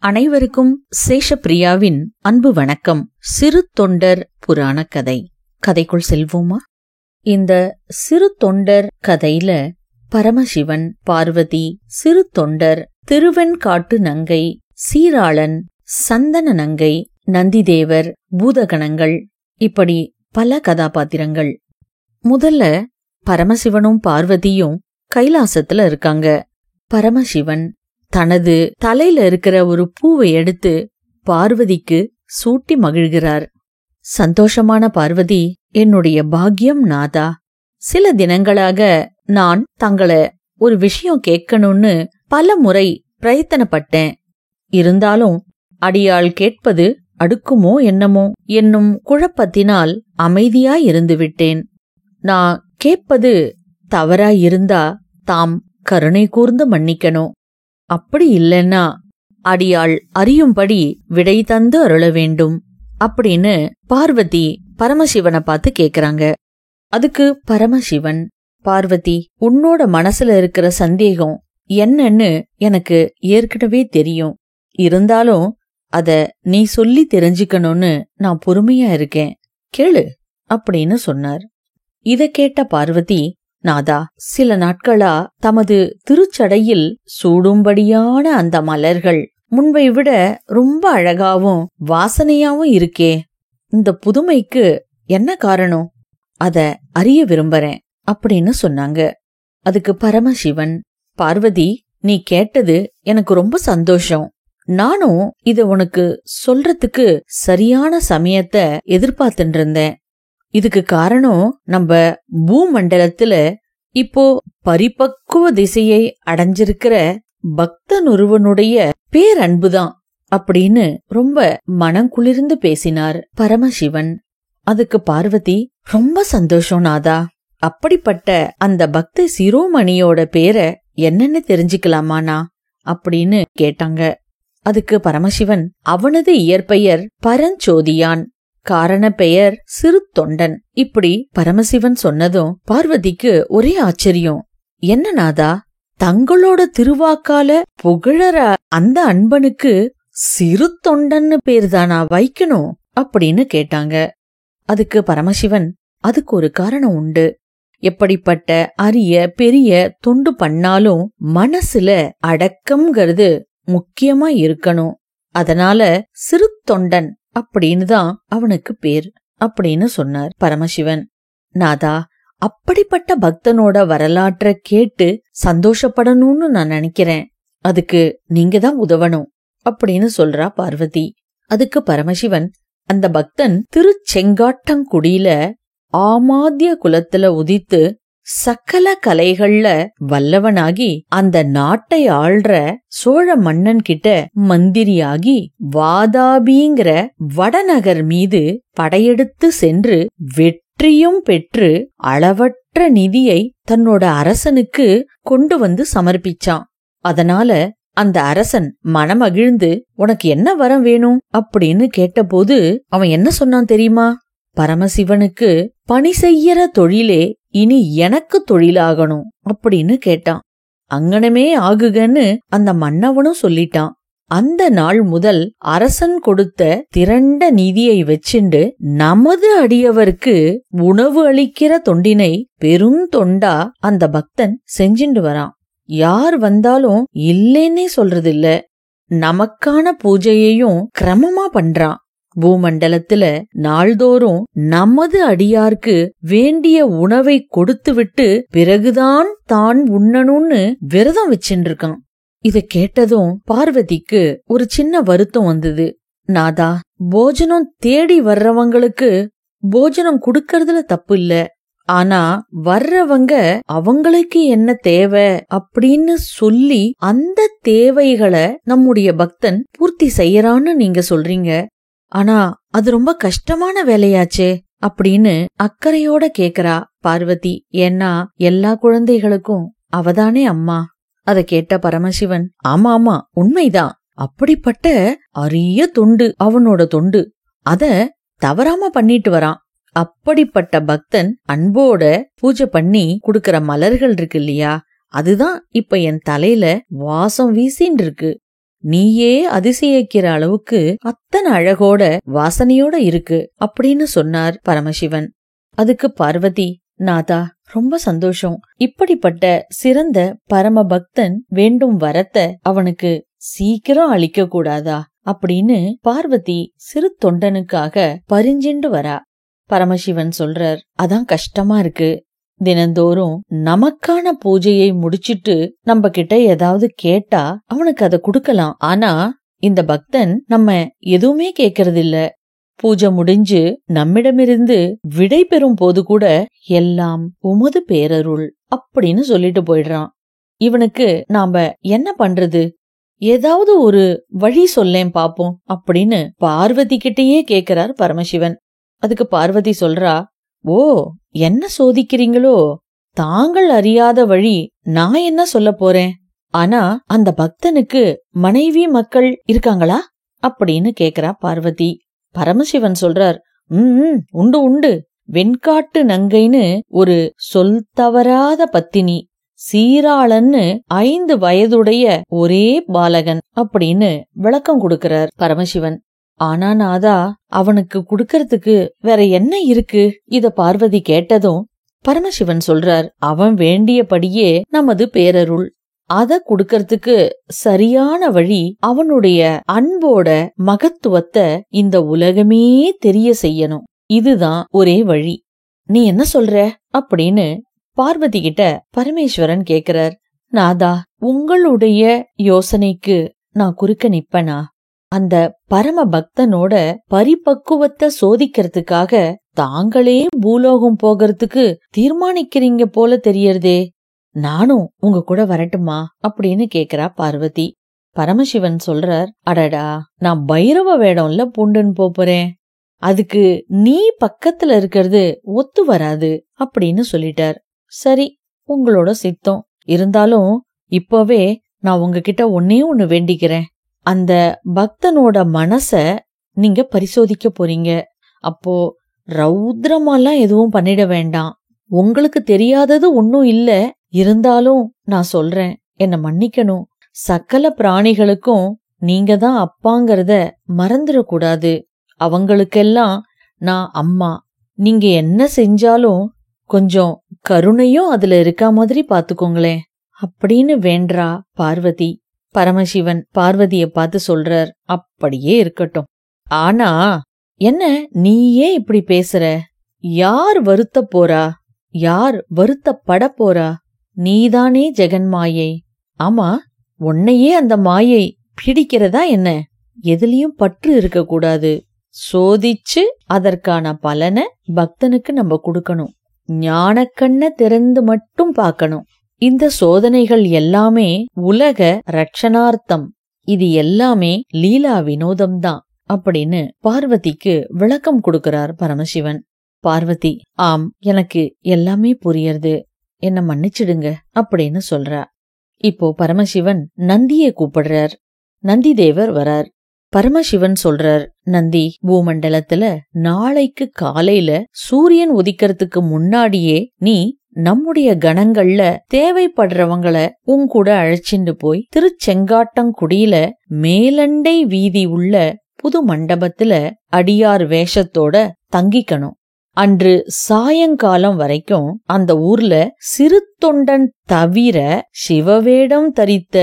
அனைவருக்கும் சேஷப்பிரியாவின் அன்பு வணக்கம். சிறு தொண்டர் புராண கதை. கதைக்குள் செல்வோமா? இந்த சிறு தொண்டர் கதையில பரமசிவன், பார்வதி, சிறு தொண்டர், திருவெண்காட்டு நங்கை, சீராளன், சந்தன நங்கை, நந்திதேவர், பூதகணங்கள், இப்படி பல கதாபாத்திரங்கள். முதல்ல பரமசிவனும் பார்வதியும் கைலாசத்துல இருக்காங்க. பரமசிவன் தனது தலையில இருக்கிற ஒரு பூவை எடுத்து பார்வதிக்கு சூட்டி மகிழ்கிறார். சந்தோஷமான பார்வதி, என்னுடைய பாக்கியம் நாதா, சில தினங்களாக நான் தங்களை ஒரு விஷயம் கேட்கணும்னு பல முறை பிரயத்தனப்பட்டேன். இருந்தாலும் அடியாள் கேட்பது அடுக்குமோ என்னமோ என்னும் குழப்பத்தினால் அமைதியாயிருந்து விட்டேன். நான் கேட்பது தவறாயிருந்தா தாம் கருணை கூர்ந்து மன்னிக்கணும். அப்படி இல்லைன்னா அடியாள் அறியும்படி விடை தந்து அருள வேண்டும் அப்படின்னு பார்வதி பரமசிவனை பார்த்து கேக்குறாங்க. அதுக்கு பரமசிவன், பார்வதி, உன்னோட மனசுல இருக்கிற சந்தேகம் என்னன்னு எனக்கு ஏற்கனவே தெரியும். இருந்தாலும் அத நீ சொல்லி தெரிஞ்சுக்கணும்னு நான் பொறுமையா இருக்கேன், கேளு அப்படின்னு சொன்னார். இத கேட்ட பார்வதி, நாதா, சில நாட்களா தமது திருச்சடையில் சூடும்படியான அந்த மலர்கள் முன்பை விட ரொம்ப அழகாவும் வாசனையாவும் இருக்கே, இந்த புதுமைக்கு என்ன காரணம்? அத அறிய விரும்புறேன் அப்படின்னு சொன்னாங்க. அதுக்கு பரமசிவன், பார்வதி, நீ கேட்டது எனக்கு ரொம்ப சந்தோஷம். நானும் இத உனக்கு சொல்றதுக்கு சரியான சமயத்தை எதிர்பார்த்துட்டு இருந்தேன். இதுக்கு காரணம் நம்ம பூமண்டலத்துல இப்போ பரிபக்குவ திசையை அடைஞ்சிருக்கிற பக்தனொருவனுடைய பேரன்புதான் அப்படின்னு ரொம்ப மனங்குளிர்ந்து பேசினார் பரமசிவன். அதுக்கு பார்வதி, ரொம்ப சந்தோஷம் நாதா. அப்படிப்பட்ட அந்த பக்த சிரோமணியோட பேரை என்னன்னு தெரிஞ்சுக்கலாமாண்ணா அப்படின்னு கேட்டாங்க. அதுக்கு பரமசிவன், அவனது இயற்பெயர் பரஞ்சோதியான், காரண பெயர் சிறு தொண்டன். இப்படி பரமசிவன் சொன்னதும் பார்வதிக்கு ஒரே ஆச்சரியம். என்ன நாதா, தங்களோட திருவாக்கால புகழற அந்த அன்பனுக்கு சிறு தொண்டன்னு பேர்தானா வைக்கணும் அப்படின்னு கேட்டாங்க. அதுக்கு பரமசிவன், அதுக்கு ஒரு காரணம் உண்டு. எப்படிப்பட்ட அரிய பெரிய தொண்டு பண்ணாலும் மனசுல அடக்கம்ங்கிறது முக்கியமா இருக்கணும். அதனால சிறு தொண்டன் அப்படின்னு தான் அவனுக்கு பேர் அப்படின்னு சொன்னார் பரமசிவன். நாதா, அப்படிப்பட்ட பக்தனோட வரலாற்றை கேட்டு சந்தோஷப்படணும்னு நான் நினைக்கிறேன். அதுக்கு நீங்க தான் உதவணும் அப்படின்னு சொல்றா பார்வதி. அதுக்கு பரமசிவன், அந்த பக்தன் திருச்செங்காட்டங்குடியில ஆமாத்திய குலத்துல உதித்து சகல கலைகள்ல வல்லவனாகி அந்த நாட்டை ஆள்ற சோழ மன்னன் கிட்ட மந்திரியாகி வாதாபிங்கிற வடநகர் மீது படையெடுத்து சென்று வெற்றியும் பெற்று அளவற்ற நிதியை தன்னோட அரசனுக்கு கொண்டு வந்து சமர்ப்பிச்சான். அதனால அந்த அரசன் மனமகிழ்ந்து, உனக்கு என்ன வரம் வேணும் அப்படின்னு கேட்டபோது அவன் என்ன சொன்னான் தெரியுமா? பரமசிவனுக்கு பணி செய்யற தொழிலே இனி எனக்கு தொழிலாகணும் அப்படின்னு கேட்டான். அங்கனமே ஆகுகன்னு அந்த மன்னவனும் சொல்லிட்டான். அந்த நாள் முதல் அரசன் கொடுத்த திரண்ட நிதியை வச்சுண்டு நமது அடியவருக்கு உணவு அளிக்கிற தொண்டினை பெருந்தொண்டா அந்த பக்தன் செஞ்சுண்டு வரான். யார் வந்தாலும் இல்லேன்னே சொல்றதில்ல. நமக்கான பூஜையையும் கிரமமா பண்றான். பூமண்டலத்துல நாள்தோறும் நமது அடியார்க்கு வேண்டிய உணவை கொடுத்துவிட்டு பிறகுதான் தான் உண்ணணும்னு விரதம் வச்சுருக்கான். இத கேட்டதும் பார்வதிக்கு ஒரு சின்ன வருத்தம் வந்தது. நாதா, போஜனம் தேடி வர்றவங்களுக்கு போஜனம் குடுக்கறதுல தப்பு இல்ல. ஆனா வர்றவங்க அவங்களுக்கு என்ன தேவை அப்படின்னு சொல்லி அந்த தேவைகளை நம்முடைய பக்தன் பூர்த்தி செய்யறான்னு நீங்க சொல்றீங்க. ஆனா அது ரொம்ப கஷ்டமான வேலையாச்சே அப்படின்னு அக்கறையோட கேக்குறா பார்வதி. ஏன்னா எல்லா குழந்தைகளுக்கும் அவதானே அம்மா. அத கேட்ட பரமசிவன், ஆமா ஆமா உண்மைதான், அப்படிப்பட்ட அரிய தொண்டு அவனோட தொண்டு, அத தவறாம பண்ணிட்டு வரான். அப்படிப்பட்ட பக்தன் அன்போட பூஜை பண்ணி குடுக்கற மலர்கள் இருக்கு இல்லையா, அதுதான் இப்ப என் தலையில வாசம் வீசின்னு இருக்கு. நீயே அதிசயிக்கிற அளவுக்கு அத்தனை அழகோட வாசனையோட இருக்கு அப்படின்னு சொன்னார் பரமசிவன். அதுக்கு பார்வதி, நாதா ரொம்ப சந்தோஷம். இப்படிப்பட்ட சிறந்த பரம பக்தன் வேண்டும் வரத்தை அவனுக்கு சீக்கிரம் அளிக்க கூடாதா அப்படின்னு பார்வதி சிறு தொண்டனுக்காக பரிஞ்சிண்டு வரா. பரமசிவன் சொல்றார், அதான் கஷ்டமா இருக்கு. தினந்தோறும் நமக்கான பூஜையை முடிச்சிட்டு நம்ம கிட்ட ஏதாவது கேட்டா அவனுக்கு அதை கொடுக்கலாம். ஆனா இந்த பக்தன் நம்ம எதுவுமே கேட்கறது இல்ல. பூஜை முடிஞ்சு நம்மிடமிருந்து விடை பெறும் போது கூட எல்லாம் உமது பேரருள் அப்படின்னு சொல்லிட்டு போயிடுறான். இவனுக்கு நாம என்ன பண்றது? ஏதாவது ஒரு வழி சொல்லேன் பாப்போம் அப்படின்னு பார்வதி கிட்டயே கேக்குறார் பரமசிவன். அதுக்கு பார்வதி சொல்றா, ஓ, என்ன சோதிக்கிறீங்களோ? தாங்கள் அறியாத வழி நான் என்ன சொல்ல போறேன்? ஆனா அந்த பக்தனுக்கு மனைவி மக்கள் இருக்காங்களா அப்படின்னு கேக்குறா பார்வதி. பரமசிவன் சொல்றார், உண்டு உண்டு. வெண்காட்டு நங்கைன்னு ஒரு சொல் தவறாத பத்தினி, சீராளன்னு 5 வயதுடைய ஒரே பாலகன் அப்படின்னு விளக்கம் கொடுக்கிறார் பரமசிவன். ஆனா நாதா, அவனுக்கு குடுக்கறதுக்கு வேற என்ன இருக்கு? இத பார்வதி கேட்டதும் பரமசிவன் சொல்றார், அவன் வேண்டியபடியே நமது பேரருள். அத குடுக்கறதுக்கு சரியான வழி அவனுடைய அன்போட மகத்துவத்தை இந்த உலகமே தெரிய செய்யணும். இதுதான் ஒரே வழி. நீ என்ன சொல்ற அப்படின்னு பார்வதி கிட்ட பரமேஸ்வரன் கேக்குறார். நாதா, உங்களுடைய யோசனைக்கு நான் குறுக்க நிப்பனா? அந்த பரம பக்தனோட பரிபக்குவத்தை சோதிக்கிறதுக்காக தாங்களே பூலோகம் போகிறதுக்கு தீர்மானிக்கிறீங்க போல தெரியறதே. நானும் உங்க கூட வரட்டுமா அப்படின்னு கேக்குறா பார்வதி. பரமசிவன் சொல்றார், அடடா, நான் பைரவ வேடம்ல பூண்டுன்னு போறேன். அதுக்கு நீ பக்கத்துல இருக்கிறது ஒத்து வராது அப்படின்னு சொல்லிட்டார். சரி, உங்களோட சித்தம். இருந்தாலும் இப்பவே நான் உங்ககிட்ட ஒன்னே ஒன்னு வேண்டிக்கிறேன். அந்த பக்தனோட மனச நீங்க பரிசோதிக்க போறீங்க. அப்போ ரௌத்ரமாலாம் எதுவும் பண்ணிட வேண்டாம். உங்களுக்கு தெரியாதது ஒன்னும் இல்ல. இருந்தாலும் நான் சொல்றேன், என்ன மன்னிக்கணும். சகல பிராணிகளுக்கும் நீங்க தான் அப்பாங்கறத மறந்துடக்கூடாது. அவங்களுக்கெல்லாம் நான் அம்மா. நீங்க என்ன செஞ்சாலும் கொஞ்சம் கருணையும் அதுல இருக்கா மாதிரி பாத்துக்கோங்களேன் அப்படின்னு வேண்டா பார்வதி. பரமசிவன் பார்வதிய பார்த்து சொல்றார், அப்படியே இருக்கட்டும். ஆனா என்ன நீயே இப்படி பேசுற? யார் வருத்த போறா? யார் வருத்தப்பட போறா? நீதானே ஜெகன்மாயை. ஆமா, உன்னையே அந்த மாயை பிடிக்கிறதா என்ன? எதுலயும் பற்று இருக்க கூடாது. சோதிச்சு அதற்கான பலனை பக்தனுக்கு நம்ம கொடுக்கணும். ஞானக்கண்ண திறந்து மட்டும் பார்க்கணும். இந்த சோதனைகள் எல்லாமே உலக ரட்சணார்த்தம். இது எல்லாமே லீலா வினோதம்தான் அப்படின்னு பார்வதிக்கு விளக்கம் கொடுக்கிறார் பரமசிவன். பார்வதி, ஆம், எனக்கு எல்லாமே புரியறது, என்ன மன்னிச்சிடுங்க அப்படின்னு சொல்றா. இப்போ பரமசிவன் நந்தியை கூப்பிடுறார். நந்தி தேவர் வரார். பரமசிவன் சொல்றார், நந்தி, பூமண்டலத்துல நாளைக்கு காலையில சூரியன் உதிக்கிறதுக்கு முன்னாடியே நீ நம்முடைய கணங்கள்ல தேவைப்படுறவங்கள உங்கூட அழைச்சிண்டு போய் திருச்செங்காட்டங்குடியில மேலண்டை வீதி உள்ள புது மண்டபத்துல அடியார் வேஷத்தோட தங்கிக்கணும். அன்று சாயங்காலம் வரைக்கும் அந்த ஊர்ல சிறு தொண்டன் தவிர சிவவேடம் தரித்த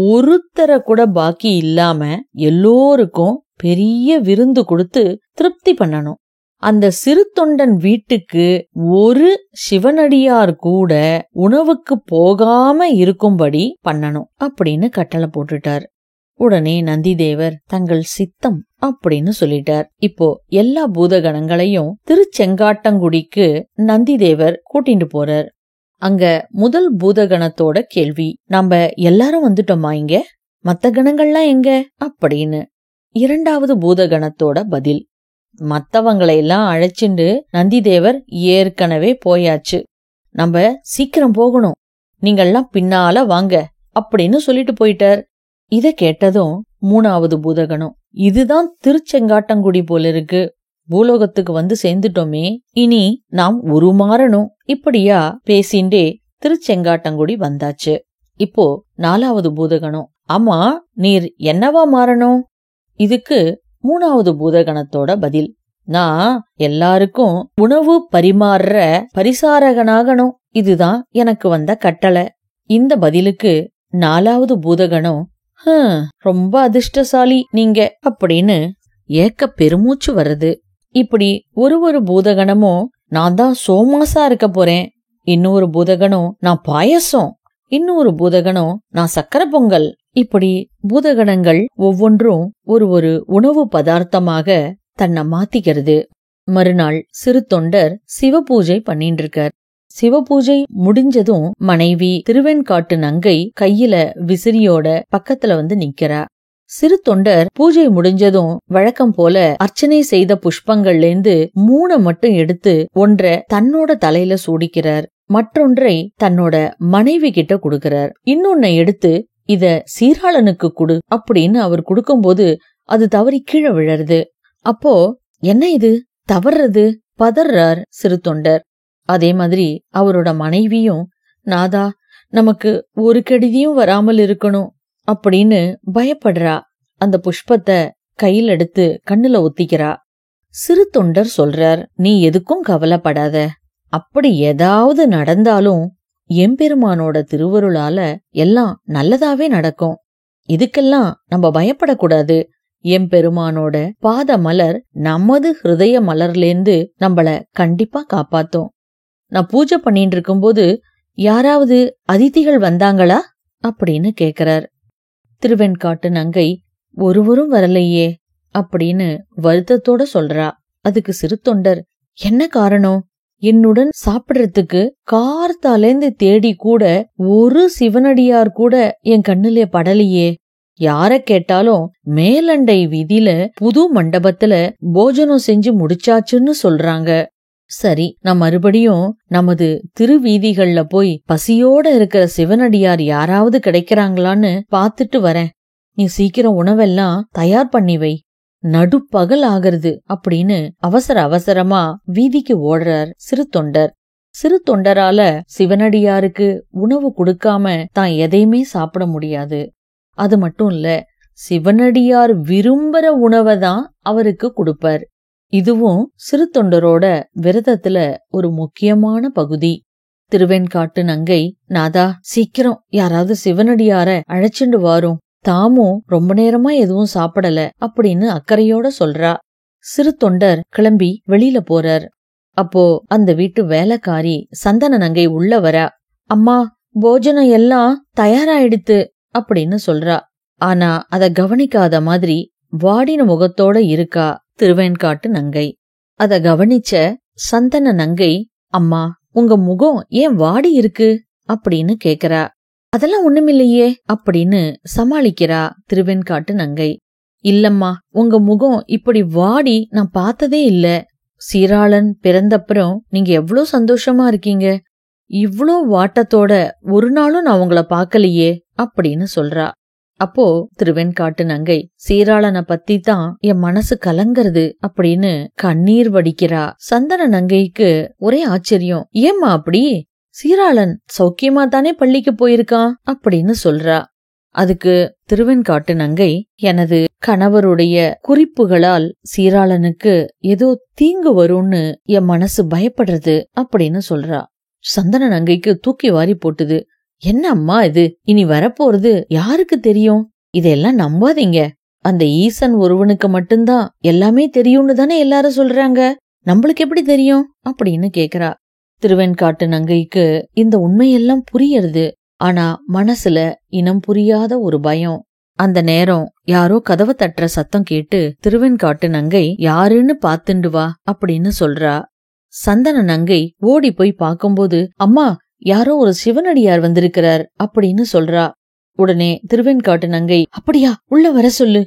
ஒருத்தர கூட பாக்கி இல்லாம எல்லோருக்கும் பெரிய விருந்து கொடுத்து திருப்தி பண்ணணும். அந்த சிறு தொண்டன் வீட்டுக்கு ஒரு சிவனடியார் கூட உணவுக்கு போகாம இருக்கும்படி பண்ணணும் அப்படின்னு கட்டளை போட்டுட்டார். உடனே நந்திதேவர் தங்கள் சித்தம் அப்படின்னு சொல்லிட்டார். இப்போ எல்லா பூதகணங்களையும் திருச்செங்காட்டங்குடிக்கு நந்திதேவர் கூட்டிட்டு போறார். அங்க முதல் பூதகணத்தோட கேள்வி, நம்ம எல்லாரும் வந்துட்டோமா இங்க? மத்த கணங்கள்லாம் எங்க அப்படின்னு. இரண்டாவது பூதகணத்தோட பதில், மத்தவங்களையெல்லாம் அழைச்சிண்டு நந்திதேவர் ஏற்கனவே போயாச்சு, நம்ம சீக்கிரம் போகணும், நீங்கள்லாம் பின்னால வாங்க அப்படின்னு சொல்லிட்டு போயிட்டார். இத கேட்டதும் மூணாவது பூதகணம், இதுதான் திருச்செங்காட்டங்குடி போல இருக்கு, பூலோகத்துக்கு வந்து சேர்ந்துட்டோமே, இனி நாம் உருமாறணும். இப்படியா பேசிண்டே திருச்செங்காட்டங்குடி வந்தாச்சு. இப்போ நாலாவது பூதகணம், ஆமா, நீர் என்னவா மாறணும்? இதுக்கு மூணாவது பூதகணத்தோட பதில், நான் எல்லாருக்கும் உணவு பரிமாறுற பரிசாரகனாகணும். இதுதான் எனக்கு வந்த கட்டளை. இந்த பதிலுக்கு நாலாவது பூதகணம், ரொம்ப அதிர்ஷ்டசாலி நீங்க அப்படின்னு ஏக்க பெருமூச்சு வருது. இப்படி ஒரு பூதகணமும் நான் தான் சோமாசா இருக்க போறேன், இன்னொரு பூதகணம் நான் பாயசம், இன்னொரு பூதகணம் நான் சக்கரை பொங்கல். இப்படி பூதகணங்கள் ஒவ்வொன்றும் ஒரு உணவு பதார்த்தமாக தன்னை மாத்திக்கிறது. மறுநாள் சிறு தொண்டர் சிவபூஜை பண்ணிட்டு இருக்கார். சிவபூஜை முடிஞ்சதும் மனைவி திருவெண்காட்டு நங்கை கையில விசிறியோட பக்கத்துல வந்து நிக்கிறா. சிறு தொண்டர் பூஜை முடிஞ்சதும் வழக்கம் போல அர்ச்சனை செய்த புஷ்பங்கள்லேந்து 3 மட்டும் எடுத்து ஒன்றை தன்னோட தலையில சூடிக்கிறார், மற்றொன்றை தன்னோட மனைவி கிட்ட கொடுக்கிறார். இன்னொன்னை எடுத்து இத சீராளனுக்கு கொடு அப்படின்னு அவர் கொடுக்கும்போது அது தவறி கீழே விழறது. அப்போ என்ன இது தவறுறது, பதறார் சிறு தொண்டர். அதே மாதிரி அவரோட மனைவியும், நாதா நமக்கு ஒரு கெடுதியும் வராமல் இருக்கணும் அப்படின்னு பயப்படுறா. அந்த புஷ்பத்தை கையில் எடுத்து கண்ணுல ஒத்திக்கிறா. சிறு தொண்டர் சொல்றார், நீ எதுக்கும் கவலைப்படாத, அப்படி ஏதாவது நடந்தாலும் எம்பெருமானோட திருவருளால எல்லாம் நல்லதாவே நடக்கும். இதுக்கெல்லாம் நம்ம பயப்படக்கூடாது. எம்பெருமானோட பாத மலர் நமது ஹிருதய மலர்லேந்து நம்மள கண்டிப்பா காப்பாத்தும். நான் பூஜை பண்ணிட்டு இருக்கும்போது யாராவது அதிதிகள் வந்தாங்களா அப்படின்னு கேக்குறார். திருவெண்காட்டு நங்கை, ஒருவரும் வரலையே அப்படின்னு வருத்தத்தோட சொல்றா. அதுக்கு சிறு தொண்டர், என்ன காரணம்? என்னுடன் சாப்பிடறதுக்கு கார்த்தாலேந்து தேடி கூட ஒரு சிவனடியார் கூட என் கண்ணுல படலையே. யார கேட்டாலும் மேலண்டை வீதியில புது மண்டபத்துல போஜனம் செஞ்சு முடிச்சாச்சுன்னு சொல்றாங்க. சரி, நான் மறுபடியும் நமது திருவீதிகள்ல போய் பசியோட இருக்கிற சிவனடியார் யாராவது கிடைக்கிறாங்களான்னு பாத்துட்டு வரேன். நீ சீக்கிரம் உணவெல்லாம் தயார் பண்ணி வை, நடுப்பகல் ஆகிறது அப்படின்னு அவசரமா வீதிக்கு ஓடுறார் சிறு தொண்டர். சிறு தொண்டரால சிவனடியாருக்கு உணவு கொடுக்காம தான் எதையுமே சாப்பிட முடியாது. அது மட்டும் இல்ல, சிவனடியார் விரும்புற உணவை தான் அவருக்கு கொடுப்பார். இதுவும் சிறு தொண்டரோட விரதத்துல ஒரு முக்கியமான பகுதி. திருவெண்காட்டு நங்கை, நாதா சீக்கிரம் யாராவது சிவனடியார அழைச்சிண்டு வாரும், தாமும் ரொம்ப நேரமா எதுவும் சாப்பிடல அப்படின்னு அக்கறையோட சொல்றா. சிறு தொண்டர் கிளம்பி வெளியில போறார். அப்போ அந்த வீட்டு வேலைக்காரி சந்தன நங்கை உள்ள வரா. அம்மா, போஜனம் எல்லாம் தயாராயிடுத்து அப்படின்னு சொல்றா. ஆனா அத கவனிக்காத மாதிரி வாடின முகத்தோட இருக்கா திருவெண்காட்டு நங்கை. அத கவனிச்ச சந்தன நங்கை, அம்மா உங்க முகம் ஏன் வாடி இருக்கு அப்படின்னு கேக்குறா. அதெல்லாம் ஒண்ணுமில்லையே அப்படின்னு சமாளிக்கிறா திருவெண்காட்டு நங்கை. இல்லம்மா, உங்க முகம் இப்படி வாடி நான் பார்த்ததே இல்ல. சீராளன் பிறந்தப்புறம் நீங்க எவ்ளோ சந்தோஷமா இருக்கீங்க, இவ்ளோ வாட்டத்தோட ஒரு நாளும் நான் உங்கள பாக்கலையே அப்படின்னு சொல்றா. அப்போ திருவெண்காட்டு நங்கை, சீராளனை பத்தி தான் என் மனசு கலங்கிறது அப்படின்னு கண்ணீர் வடிக்கிறா. சந்தன நங்கைக்கு ஒரே ஆச்சரியம், ஏம்மா அப்படி? சீராளன் சௌக்கியமா தானே பள்ளிக்கு போயிருக்கான் அப்படின்னு சொல்றா. அதுக்கு திருவெண்காட்டு நங்கை, எனது கணவருடைய குறிப்புகளால் சீராளனுக்கு ஏதோ தீங்கு வரும்னு என் மனசு பயப்படுறது அப்படின்னு சொல்றா. சந்தன நங்கைக்கு தூக்கி வாரி போட்டுது. என்ன அம்மா இது, இனி வரப்போறது யாருக்கு தெரியும்? இதெல்லாம் நம்பாதீங்க. அந்த ஈசன் ஒருவனுக்கு மட்டும்தான் எல்லாமே தெரியும்னு தானே எல்லாரும் சொல்றாங்க, நம்மளுக்கு எப்படி தெரியும் அப்படின்னு கேக்குறா. திருவெண்காட்டு நங்கைக்கு இந்த உண்மையெல்லாம் புரியறது. ஆனா மனசுல இனம் புரியாத ஒரு பயம். அந்த நேரம் யாரோ கதவை தட்டுற சத்தம் கேட்டு திருவெண்காட்டு நங்கை யாருன்னு பாத்துண்டு வா அப்படின்னு சொல்றா. சந்தன நங்கை ஓடி போய் பாக்கும்போது, அம்மா யாரோ ஒரு சிவனடியார் வந்திருக்கிறார் அப்படின்னு சொல்றா. உடனே திருவெண்காட்டு நங்கை, அப்படியா, உள்ள வர சொல்லு.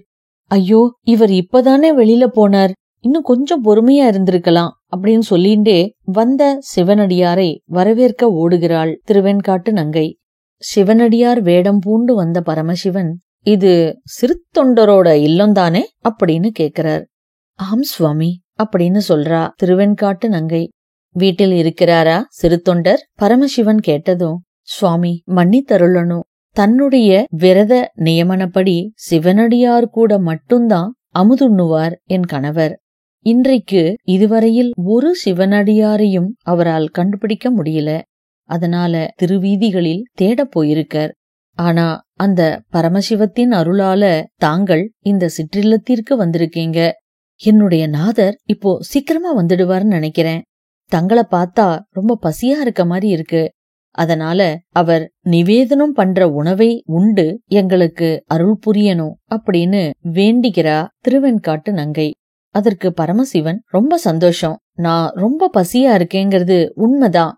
ஐயோ, இவர் இப்பதானே வெளியில போனார், இன்னும் கொஞ்சம் பொறுமையா இருந்திருக்கலாம் அப்படின்னு சொல்லிண்டே வந்த சிவனடியாரை வரவேற்க ஓடுகிறாள் திருவெண்காட்டு நங்கை. சிவனடியார் வேடம் பூண்டு வந்த பரமசிவன், இது சிறு தொண்டரோட இல்லம்தானே அப்படின்னு கேக்குறார். ஆம் சுவாமி அப்படின்னு சொல்றா திருவெண்காட்டு நங்கை. வீட்டில் இருக்கிறாரா சிறு தொண்டர்? பரமசிவன் கேட்டதும், சுவாமி மன்னித்தருளணும், தன்னுடைய விரத நியமனப்படி சிவனடியார் கூட மட்டும்தான் அமுதுண்ணுவார் என் கணவர். இன்றைக்கு இதுவரையில் ஒரு சிவனடியாரையும் அவரால் கண்டுபிடிக்க முடியல. அதனால திருவீதிகளில் தேடப் போயிருக்கார். ஆனா அந்த பரமசிவத்தின் அருளால தாங்கள் இந்த சிற்றில்லத்திற்கு வந்திருக்கீங்க. என்னுடைய நாதர் இப்போ சீக்கிரமா வந்துடுவார்னு நினைக்கிறேன். தங்களை பார்த்தா ரொம்ப பசியா இருக்க மாதிரி இருக்கு. அதனால அவர் நிவேதனம் பண்ற உணவை உண்டு எங்களுக்கு அருள் புரியணும் அப்படின்னு வேண்டிக்கிறா திருவெண்காட்டு நங்கை. அதற்கு பரமசிவன் ரொம்ப சந்தோஷம். நான் ரொம்ப பசியா இருக்கேங்கிறது உண்மைதான்.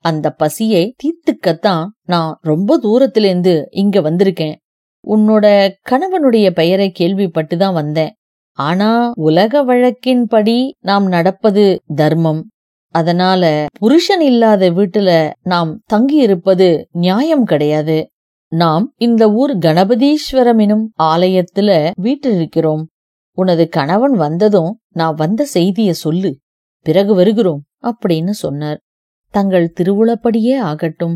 அந்த பசியை தீர்த்துக்கத்தான் நான் ரொம்ப தூரத்திலிருந்து இங்க வந்திருக்கேன். உன்னோட கணவனுடைய பெயரை கேள்விப்பட்டுதான் வந்தேன். ஆனா உலக வழக்கின்படி நாம் நடப்பது தர்மம். அதனால புருஷன் இல்லாத வீட்டுல நாம் தங்கி இருப்பது நியாயம் கிடையாது. நாம் இந்த ஊர் கணபதீஸ்வரம் எனும் ஆலயத்துல வீட்டிருக்கிறோம். உனது கணவன் வந்ததும் நான் வந்த செய்திய சொல்லு, பிறகு வருகிறோம் அப்படின்னு சொன்னார். தங்கள் திருவுளப்படியே ஆகட்டும்.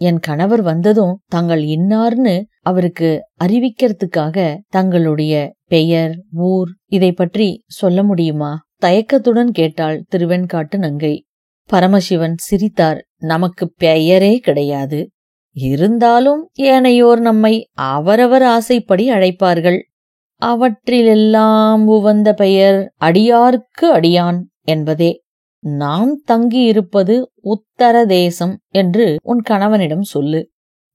என் கணவர் வந்ததும் தாங்கள் இன்னார்னு அவருக்கு அறிவிக்கிறதுக்காக தங்களுடைய பெயர், ஊர் இதை பற்றி சொல்ல முடியுமா? தயக்கத்துடன் கேட்டாள் திருவெண்காட்டு நங்கை. பரமசிவன் சிரித்தார். நமக்கு பெயரே கிடையாது. இருந்தாலும் ஏனையோர் நம்மை அவரவர் ஆசைப்படி அழைப்பார்கள். அவற்றிலெல்லாம் உவந்த பெயர் அடியார்க்கு அடியான் என்பதே. நாம் தங்கியிருப்பது உத்தர தேசம் என்று உன் கணவனிடம் சொல்லு.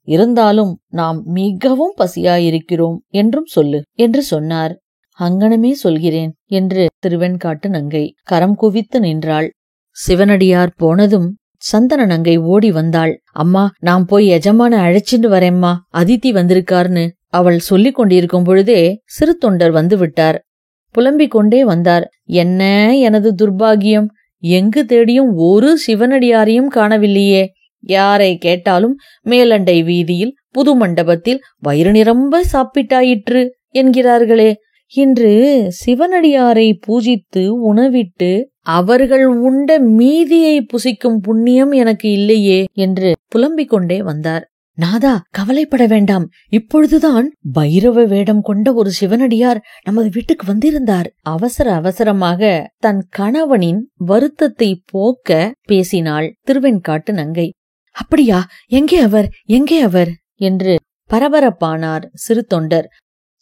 இருந்தாலும் நாம் மிகவும் பசியாயிருக்கிறோம் என்றும் சொல்லு என்று சொன்னார். அங்கனமே சொல்கிறேன் என்று திருவெண்காட்டு நங்கை கரம் குவித்து நின்றாள். சிவனடியார் போனதும் சந்தன நங்கை ஓடி வந்தாள். அம்மா, நான் போய் எஜமான அழைச்சிட்டு வரேம்மா, அதித்தி வந்திருக்கார்னு அவள் சொல்லிக் கொண்டிருக்கும் பொழுதே சிறு தொண்டர் வந்து விட்டார். புலம்பிக் கொண்டே வந்தார். என்ன எனது துர்பாகியம்! எங்கு தேடியும் ஒரு சிவனடியாரையும் காணவில்லையே. யாரை கேட்டாலும் மேலண்டை வீதியில் புது மண்டபத்தில் வயிறு நிரம்ப சாப்பிட்டாயிற்று என்கிறார்களே. இன்று சிவனடியாரை பூஜித்து உணவிட்டு அவர்கள் உண்ட மீதியை புசிக்கும் புண்ணியம் எனக்கு இல்லையே என்று புலம்பிக் கொண்டே வந்தார். நாதா, கவலைப்பட வேண்டாம். இப்பொழுதுதான் பைரவ வேடம் கொண்ட ஒரு சிவனடியார் நமது வீட்டுக்கு வந்திருந்தார். அவசர அவசரமாக தன் கணவனின் வருத்தத்தை போக்க பேசினாள் திருவெண்காட்டு நங்கை. அப்படியா? எங்கே அவர், எங்கே அவர் என்று பரபரப்பானார் சிறு தொண்டர்.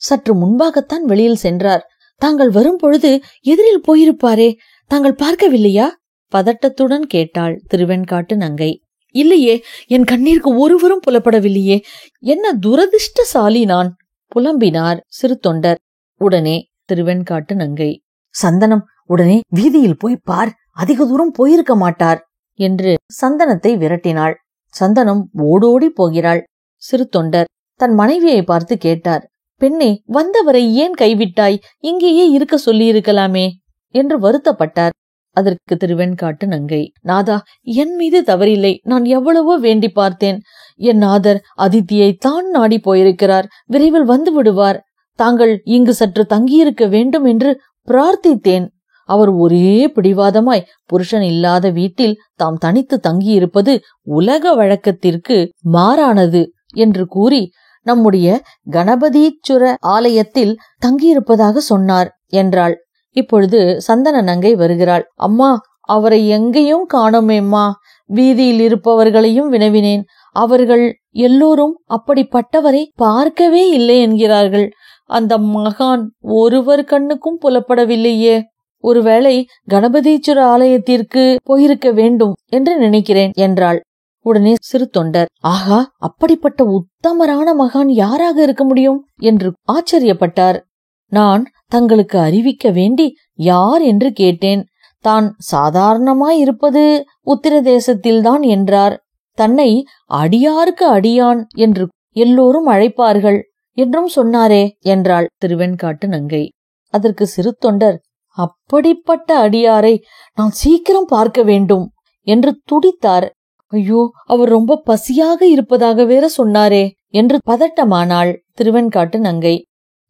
சற்று முன்பாகத்தான் வெளியில் சென்றார். தாங்கள் வரும் பொழுது எதிரில் போயிருப்பாரே, தாங்கள் பார்க்கவில்லையா? பதட்டத்துடன் கேட்டாள் திருவெண்காட்டு நங்கை. இல்லையே, என் கண்ணீருக்கு ஒருவரும் புலப்படவில்லையே. என்ன துரதிர்ஷ்டசாலி நான், புலம்பினார் சிறு தொண்டர். உடனே திருவெண்காட்டு நங்கை, சந்தனம், உடனே வீதியில் போய் பார், அதிக தூரம் போயிருக்க மாட்டார் என்று சந்தனத்தை விரட்டினாள். சந்தனம் ஓடோடி போகிறாள். சிறு தொண்டர் தன் மனைவியை பார்த்து கேட்டார். பெண்ணே, வந்தவரை ஏன் கைவிட்டாய்? இங்கேயே இருக்க சொல்லியிருக்கலாமே என்று வருத்தப்பட்டார். அதற்கு திருவெண்காட்டு நங்கை, நாதா, என் மீது தவறில்லை. நான் எவ்வளவோ வேண்டி பார்த்தேன். என் நாதர் அதித்தியை தான் நாடி போயிருக்கிறார். விரைவில் வந்து விடுவார். தாங்கள் இங்கு சற்று தங்கியிருக்க வேண்டும் என்று பிரார்த்தித்தேன். அவர் ஒரே பிடிவாதமாய் புருஷன் இல்லாத வீட்டில் தாம் தனித்து தங்கியிருப்பது உலக வழக்கத்திற்கு மாறானது என்று கூறி நம்முடைய கணபதீச்சுர ஆலயத்தில் தங்கியிருப்பதாக சொன்னார் என்றாள். இப்பொழுது சந்தன நங்கை வருகிறாள். அம்மா, அவரை எங்கேயும் காணோமேம்மா. வீதியில் இருப்பவர்களையும் வினவினேன். அவர்கள் எல்லோரும் அப்படிப்பட்டவரை பார்க்கவே இல்லை என்கிறார்கள். அந்த மகான் ஒருவர் கண்ணுக்கும் புலப்படவில்லையே. ஒருவேளை கணபதீச்சுர ஆலயத்திற்கு போயிருக்க வேண்டும் என்று நினைக்கிறேன் என்றாள். உடனே சிறு தொண்டர், ஆகா, அப்படிப்பட்ட உத்தமரான மகான் யாராக இருக்க முடியும் என்று ஆச்சரியப்பட்டார். நான் தங்களுக்கு அறிவிக்க வேண்டி யார் என்று கேட்டேன். தான் சாதாரணமாயிருப்பது உத்திர தேசத்தில்தான் என்றார். தன்னை அடியாருக்கு அடியான் என்று எல்லோரும் அழைப்பார்கள் என்றும் சொன்னாரே என்றாள் திருவெண்காட்டு நங்கை. அதற்கு சிறு தொண்டர், அப்படிப்பட்ட அடியாரை நான் சீக்கிரம் பார்க்க வேண்டும் என்று துடித்தார். ஐயோ, அவர் ரொம்ப பசியாக இருப்பதாக வேற சொன்னாரே என்று பதட்டமானாள் திருவெண்காட்டு நங்கை.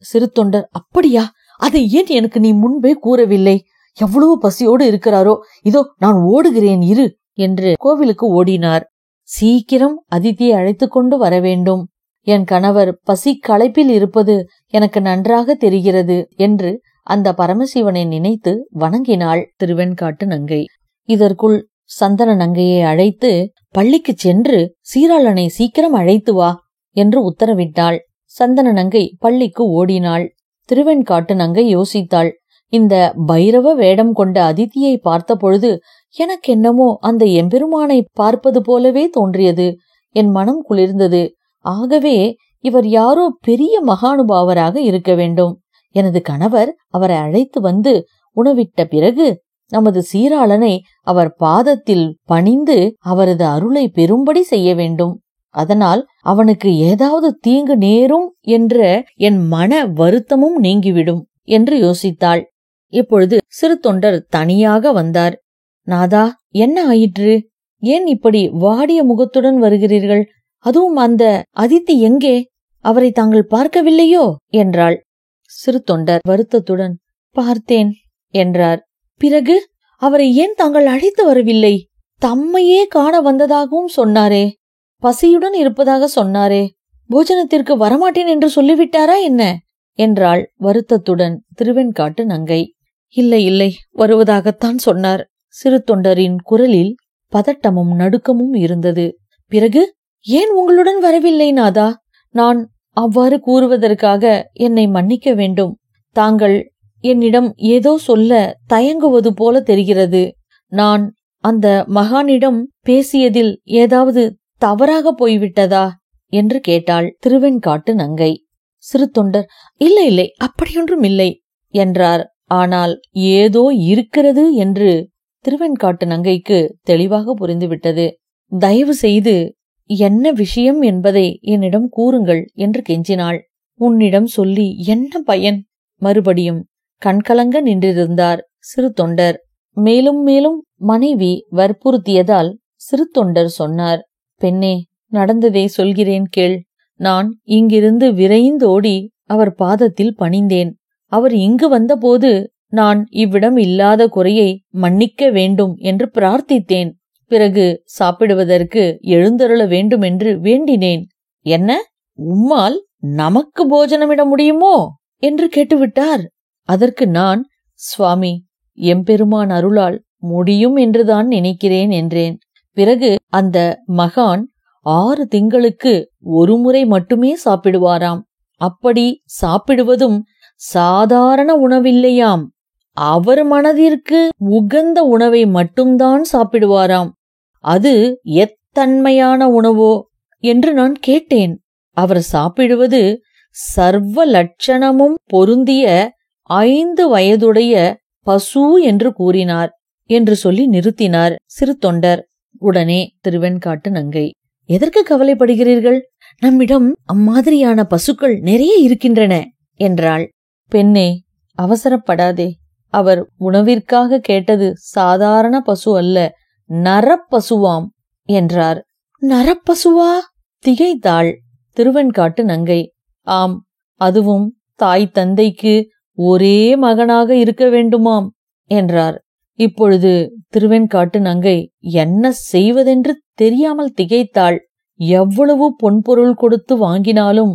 சிறு தொண்டர், அப்படியா? அதை ஏன் எனக்கு நீ முன்பே கூறவில்லை? எவ்வளவு பசியோடு இருக்கிறாரோ. இதோ நான் ஓடுகிறேன், இரு என்று கோவிலுக்கு ஓடினார். சீக்கிரம் அதித்தியை அழைத்து கொண்டு வர வேண்டும் என் கணவர் பசி களைப்பில் இருப்பது எனக்கு நன்றாக தெரிகிறது என்று அந்த பரமசிவனை நினைத்து வணங்கினாள் திருவெண்காட்டு நங்கை. இதற்குள் சந்தன நங்கையை அழைத்து பள்ளிக்கு சென்று சீராளனை சீக்கிரம் அழைத்து வா என்று உத்தரவிட்டாள். சந்தன நங்கை பள்ளிக்கு ஓடினாள். திருவெண்காட்டு நங்கை யோசித்தாள். இந்த பைரவ வேடம் கொண்ட அதித்தியை பார்த்த பொழுது எனக்கென்னமோ அந்த எம்பெருமானை பார்ப்பது போலவே தோன்றியது. என் மனம் குளிர்ந்தது. ஆகவே இவர் யாரோ பெரிய மகானுபாவராக இருக்க வேண்டும். எனது கணவர் அவரை அழைத்து வந்து உணவிட்ட பிறகு நமது சீராளனை அவர் பாதத்தில் பணிந்து அவரது அருளை பெறும்படி செய்ய வேண்டும். அதனால் அவனுக்கு ஏதாவது தீங்கு நேரும் என்ற என் மன வருத்தமும் நீங்கிவிடும் என்று யோசித்தாள். இப்பொழுது சிறு தொண்டர் தனியாக வந்தார். நாதா, என்ன ஆயிற்று? ஏன் இப்படி வாடிய முகத்துடன் வருகிறீர்கள்? அதுவும் அந்த அதித்தி எங்கே? அவரை தாங்கள் பார்க்கவில்லையோ என்றாள். சிறு தொண்டர் வருத்தத்துடன் பார்த்தேன் என்றார். பிறகு அவரை ஏன் தாங்கள் அழைத்து வரவில்லை? தம்மையே காண வந்ததாகவும் சொன்னாரே, பசியுடன் இருப்பதாக சொன்னாரே, போஜனத்திற்கு வரமாட்டேன் என்று சொல்லிவிட்டாரா என்ன என்றாள் வருத்தத்துடன் திருவெண்காட்டு நங்கை. இல்லை இல்லை, வருவதாகத்தான் சொன்னார். சிறு தொண்டரின் குரலில் பதட்டமும் நடுக்கமும் இருந்தது. பிறகு ஏன் உங்களுடன் வரவில்லை நாதா? நான் அவ்வாறு கூறுவதற்காக என்னை மன்னிக்க வேண்டும். தாங்கள் என்னிடம் ஏதோ சொல்ல தயங்குவது போல தெரிகிறது. நான் அந்த மகானிடம் பேசியதில் ஏதாவது தவறாக போய்விட்டதா என்று கேட்டாள் திருவெண்காட்டு நங்கை. சிறு தொண்டர் இல்லை இல்லை, அப்படியொன்றும் இல்லை என்றார். ஆனால் ஏதோ இருக்கிறது என்று திருவெண்காட்டு நங்கைக்கு தெளிவாக புரிந்துவிட்டது. தயவு செய்து என்ன விஷயம் என்பதை என்னிடம் கூறுங்கள் என்று கெஞ்சினாள். உன்னிடம் சொல்லி என்ன பயன்? மறுபடியும் கண்கலங்க நின்றிருந்தார் சிறு தொண்டர். மேலும் மேலும் மனைவி வற்புறுத்தியதால் சிறு தொண்டர் சொன்னார். பெண்ணே, நடந்ததை சொல்கிறேன் கேள். நான் இங்கிருந்து விரைந்தோடி அவர் பாதத்தில் பணிந்தேன். அவர் இங்கு வந்தபோது நான் இவ்விடம் இல்லாத குறையை மன்னிக்க வேண்டும் என்று பிரார்த்தித்தேன். பிறகு சாப்பிடுவதற்கு எழுந்தருள வேண்டுமென்று வேண்டினேன். என்ன, உம்மால் நமக்கு போஜனமிட முடியுமோ என்று கேட்டுவிட்டார். அதற்கு நான், சுவாமி, எம்பெருமான் அருளால் முடியும் என்றுதான் நினைக்கிறேன் என்றேன். பிறகு அந்த மகான் 6 திங்களுக்கு ஒரு முறை மட்டுமே சாப்பிடுவாராம். அப்படி சாப்பிடுவதும் சாதாரண உணவில்லையாம். அவர் மனதிற்கு உகந்த உணவை மட்டும்தான் சாப்பிடுவாராம். அது எத்தன்மையான உணவோ என்று நான் கேட்டேன். அவர் சாப்பிடுவது சர்வ லட்சணமும் பொருந்திய 5 வயதுடைய பசு என்று கூறினார் என்று சொல்லி நிறுத்தினார் சிறு தொண்டர். உடனே திருவெண்காட்டு நங்கை, எதற்கு கவலைப்படுகிறீர்கள்? நம்மிடம் அம்மாதிரியான பசுக்கள் நிறைய இருக்கின்றன என்றாள். பெண்ணே, அவசரப்படாதே. அவர் உணவிற்காக கேட்டது சாதாரண பசு அல்ல, நரப்பசுவாம் என்றார். நரப்பசுவா? திகைத்தாள் திருவெண்காட்டு நங்கை. ஆம், அதுவும் தாய் தந்தைக்கு ஒரே மகனாக இருக்க வேண்டுமாம் என்றார். இப்பொழுது திருவெண்காட்டு நங்கை என்ன செய்வதென்று தெரியாமல் திகைத்தாள். எவ்வளவு பொன்பொருள் கொடுத்து வாங்கினாலும்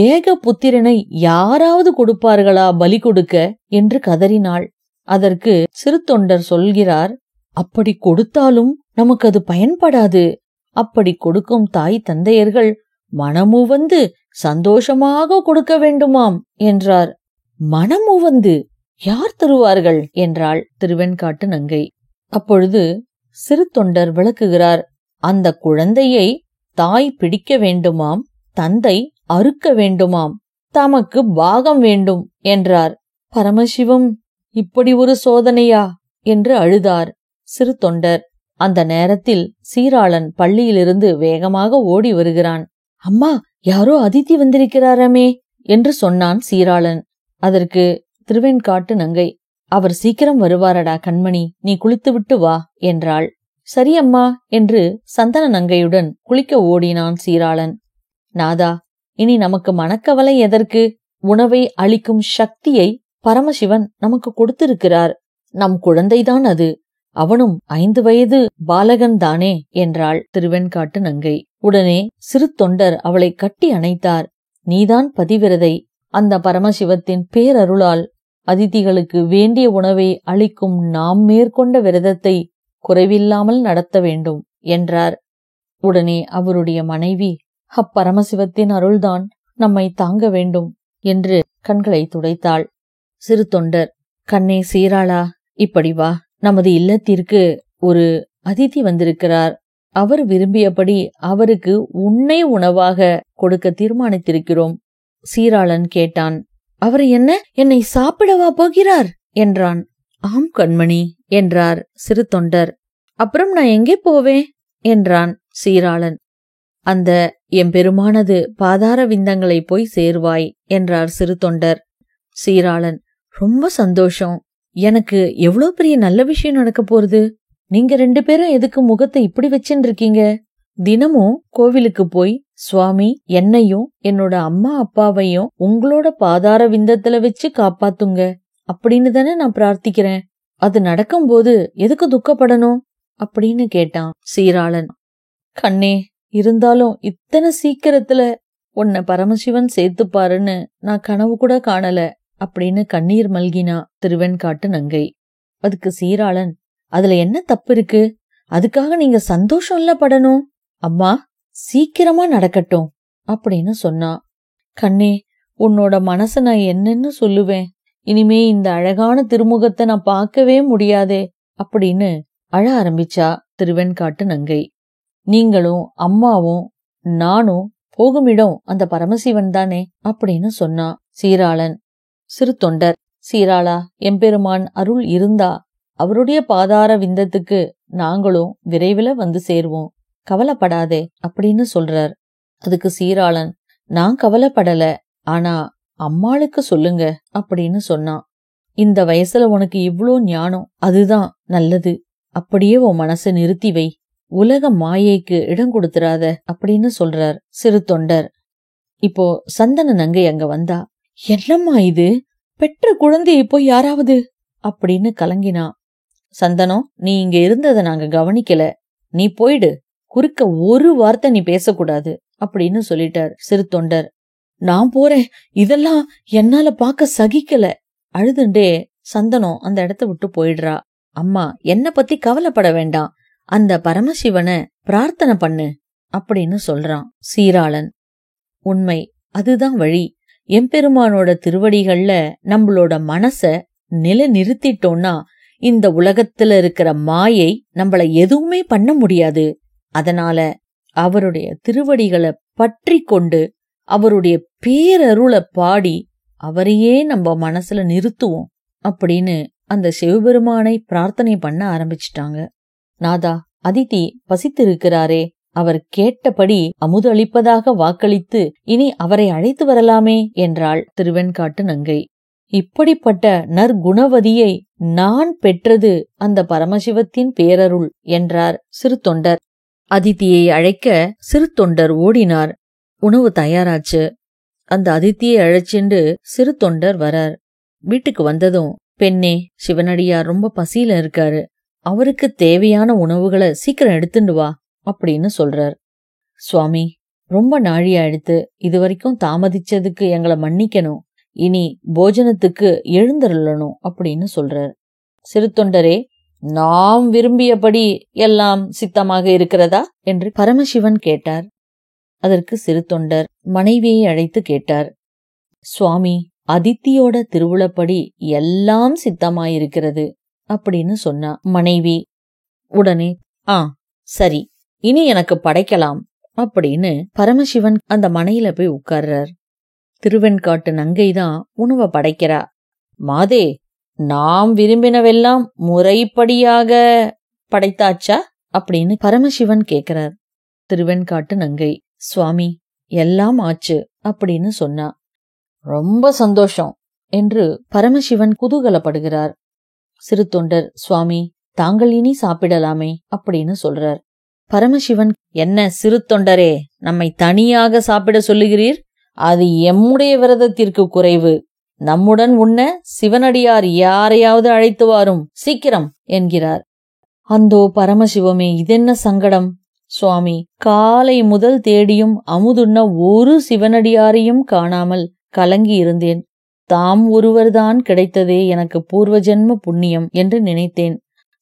ஏக புத்திரனை யாராவது கொடுப்பார்களா பலி கொடுக்க என்று கதறினாள். அதற்கு சிறு தொண்டர் சொல்கிறார், அப்படி கொடுத்தாலும் நமக்கு அது பயன்படாது. அப்படி கொடுக்கும் தாய் தந்தையர்கள் மனமுவந்து சந்தோஷமாக கொடுக்க வேண்டுமாம் என்றார். மனமுவந்து யார் தருவார்கள் என்றாள் திருவெண்காட்டு நங்கை. அப்பொழுது சிறு தொண்டர் விளக்குகிறார். அந்த குழந்தையை தாய் பிடிக்க வேண்டுமாம், தந்தை அறுக்க வேண்டுமாம், தமக்கு பாகம் வேண்டும் என்றார். பரமசிவம், இப்படி ஒரு சோதனையா என்று அழுதார் சிறு தொண்டர். அந்த நேரத்தில் சீராளன் பள்ளியிலிருந்து வேகமாக ஓடி வருகிறான். அம்மா, யாரோ அதித்தி வந்திருக்கிறாரமே என்று சொன்னான் சீராளன். அதற்கு திருவெண்காட்டு நங்கை, அவர் சீக்கிரம் வருவாரடா கண்மணி, நீ குளித்துவிட்டு வா என்றாள். சரியம்மா என்று சந்தன நங்கையுடன் குளிக்க ஓடினான் சீராளன். நாதா, இனி நமக்கு மனக்கவலை எதற்கு? உணவை அளிக்கும் சக்தியை பரமசிவன் நமக்கு கொடுத்திருக்கிறார். நம் குழந்தைதான் அது. அவனும் 5 வயது பாலகன்தானே என்றாள் திருவெண்காட்டு நங்கை. உடனே சிறு தொண்டர் அவளை கட்டி அணைத்தார். நீதான் பதிவிரதை. அந்த பரமசிவத்தின் பேரருளால் அதிதிகளுக்கு வேண்டிய உணவை அளிக்கும் நாம் மேற்கொண்ட விரதத்தை குறைவில்லாமல் நடத்த வேண்டும் என்றார். உடனே அவருடைய மனைவி, அப்பரமசிவத்தின் அருள்தான் நம்மை தாங்க வேண்டும் என்று கண்களை துடைத்தாள். சிறு தொண்டர், கண்ணே சீராளா, இப்படி வா. நமது இல்லத்திற்கு ஒரு அதிதி வந்திருக்கிறார். அவர் விரும்பியபடி அவருக்கு உன்னை உணவாக கொடுக்க தீர்மானித்திருக்கிறோம். சீராளன் கேட்டான். அவர் என்னை சாப்பிடவா போகிறார் என்றான். ஆம் கண்மணி என்றார் சிறு தொண்டர். அப்புறம் நான் எங்கே போவேன் என்றான் சீராளன். அந்த எம்பெருமானது பாதார விந்தங்களை போய் சேர்வாய் என்றார் சிறு தொண்டர். சீராளன், ரொம்ப சந்தோஷம். எனக்கு எவ்வளோ பெரிய நல்ல விஷயம் நடக்க போறது. நீங்க 2 பேரும் எதுக்கு முகத்தை இப்படி வச்சுன்னு இருக்கீங்க? தினமும் கோவிலுக்கு போய் சுவாமி என்னையும் என்னோட அம்மா அப்பாவையும் உங்களோட பாதார விந்தத்துல வச்சு காப்பாத்துங்க அப்படின்னு தானே நான் பிரார்த்திக்கிறேன். அது நடக்கும்போது எதுக்கு துக்கப்படணும் அப்படின்னு கேட்டான் சீராளன். கண்ணே, இருந்தாலும் இத்தனை சீக்கிரத்துல உன்னை பரமசிவன் சேர்த்துப்பாருன்னு நான் கனவு கூட காணல அப்படின்னு கண்ணீர் மல்கினா திருவெண்காட்டு நங்கை. அதுக்கு சீராளன், அதுல என்ன தப்பு இருக்கு? அதுக்காக நீங்க சந்தோஷம் இல்ல படணும். அம்மா, சீக்கிரமா நடக்கட்டும் அப்படின்னு சொன்னா. கண்ணே, உன்னோட மனச நான் என்னன்னு சொல்லுவேன். இனிமே இந்த அழகான திருமுகத்தை நான் பார்க்கவே முடியாதே அப்படின்னு அழ ஆரம்பிச்சா திருவெண்காட்டு நங்கை. நீங்களும் அம்மாவும் நானும் போகுமிடம் அந்த பரமசிவன் தானே அப்படின்னு சொன்னா சீராளன். சிறு தொண்டர், சீராளா, எம்பெருமான் அருள் இருந்தா அவருடைய பாதார விந்தத்துக்கு நாங்களும் விரைவில் வந்து சேருவோம், கவலைப்படாதே அப்படின்னு சொல்றார். அதுக்கு சீராளன், நான் கவலைப்படல, ஆனா அம்மாளுக்கு சொல்லுங்க அப்படின்னு சொன்னான். இந்த வயசுல உனக்கு இவ்ளோ ஞானம், அதுதான் நல்லது. அப்படியே உன் மனசை நிறுத்தி வை, உலக மாயைக்கு இடம் கொடுத்துறாத அப்படின்னு சொல்றார் சிறு தொண்டர். இப்போ சந்தன நங்கை அங்க வந்தா. என்னம்மா இது, பெற்ற குழந்தையை போய் யாராவது அப்படின்னு கலங்கினா. சந்தனம், நீ இங்க இருந்ததை நாங்க கவனிக்கல, நீ போயிடு, குறுக்க ஒரு வார்த்தை நீ பேசக்கூடாது அப்படின்னு சொல்லிட்டார் சிறு தொண்டர். நான் போறேன், இதெல்லாம் என்னால பார்க்க சகிக்கல அழுதுண்டே சந்தனம் அந்த இடத்த விட்டு போயிடுறா. அம்மா, என்ன பத்தி கவலைப்பட வேண்டாம், அந்த பரமசிவனை பிரார்த்தனை பண்ணு அப்படின்னு சொல்றான் சீராளன். உண்மை, அதுதான் வழி. எம்பெருமானோட திருவடிகள்ல நம்மளோட மனச நிலை நிறுத்திட்டோம்னா இந்த உலகத்துல இருக்கிற மாயை நம்மள எதுவுமே பண்ண முடியாது. அதனால அவருடைய திருவடிகளை பற்றி கொண்டு அவருடைய பேரருளை பாடி அவரையே நம்ம மனசுல நிறுத்துவோம் அப்படின்னு அந்த சிவபெருமானை பிரார்த்தனை பண்ண ஆரம்பிச்சிட்டாங்க. நாதா, அதிதி பசித்திருக்கிறாரே, அவர் கேட்டபடி அமுது அளிப்பதாக வாக்களித்து இனி அவரை அழைத்து வரலாமே என்றாள் திருவெண்காட்டு நங்கை. இப்படிப்பட்ட நற்குணவதியை நான் பெற்றது அந்த பரமசிவத்தின் பேரருள் என்றார் சிறு தொண்டர். அதித்தியை அழைக்க சிறு தொண்டர் ஓடினார். உணவு தயாராச்சு. அந்த அதித்தியை அழைச்சிண்டு சிறு தொண்டர் வரார். வீட்டுக்கு வந்ததும், பெண்ணே, சிவனடியார் ரொம்ப பசியில இருக்காரு, அவருக்கு தேவையான உணவுகளை சீக்கிரம் எடுத்துண்டு வா அப்படின்னு சொல்றார். சுவாமி, ரொம்ப நாழியாயிடுத்து, இதுவரைக்கும் தாமதிச்சதுக்கு எங்களை மன்னிக்கணும், இனி போஜனத்துக்கு எழுந்தருளணும் அப்படின்னு சொல்றார். சிறு தொண்டரே, நாம் விரும்பியபடி எல்லாம் சித்தமாக இருக்கிறதா என்று பரமசிவன் கேட்டார். அதற்கு சிறு தொண்டர் மனைவியை அழைத்து கேட்டார். சுவாமி, அதித்தியோட திருவுளப்படி எல்லாம் சித்தமாயிருக்கிறது அப்படின்னு சொன்னா மனைவி. உடனே, சரி, இனி எனக்கு படைக்கலாம் அப்படின்னு பரமசிவன் அந்த மனையில போய் உட்கார்றார். திருவெண்காட்டு நங்கைதான் உணவை படைக்கிறா. மாதே, நாம் விரும்பினவெல்லாம் முறைப்படியாக படைத்தாச்சா அப்படின்னு பரமசிவன் கேக்குறார். திருவெண்காட்டு நங்கை, சுவாமி, எல்லாம் ஆச்சு அப்படின்னு சொன்னா. ரொம்ப சந்தோஷம் என்று பரமசிவன் குதூகலப்படுகிறார். சிறு தொண்டர், சுவாமி, தாங்கள் இனி சாப்பிடலாமே அப்படின்னு சொல்றார். பரமசிவன், என்ன சிறு தொண்டரே, நம்மை தனியாக சாப்பிட சொல்லுகிறீர்? அது எம்முடைய விரதத்திற்கு குறைவு. நம்முடன் உண்ண சிவனடியார் யாரையாவது அழைத்து வாரும், சீக்கிரம் என்கிறார். அந்தோ பரமசிவமே, இதென்ன சங்கடம் சுவாமி! காலை முதல் தேடியும் அமுதுண்ண ஒரு சிவனடியாரையும் காணாமல் கலங்கி இருந்தேன். தாம் ஒருவர்தான் கிடைத்ததே எனக்கு பூர்வ ஜென்ம புண்ணியம் என்று நினைத்தேன்.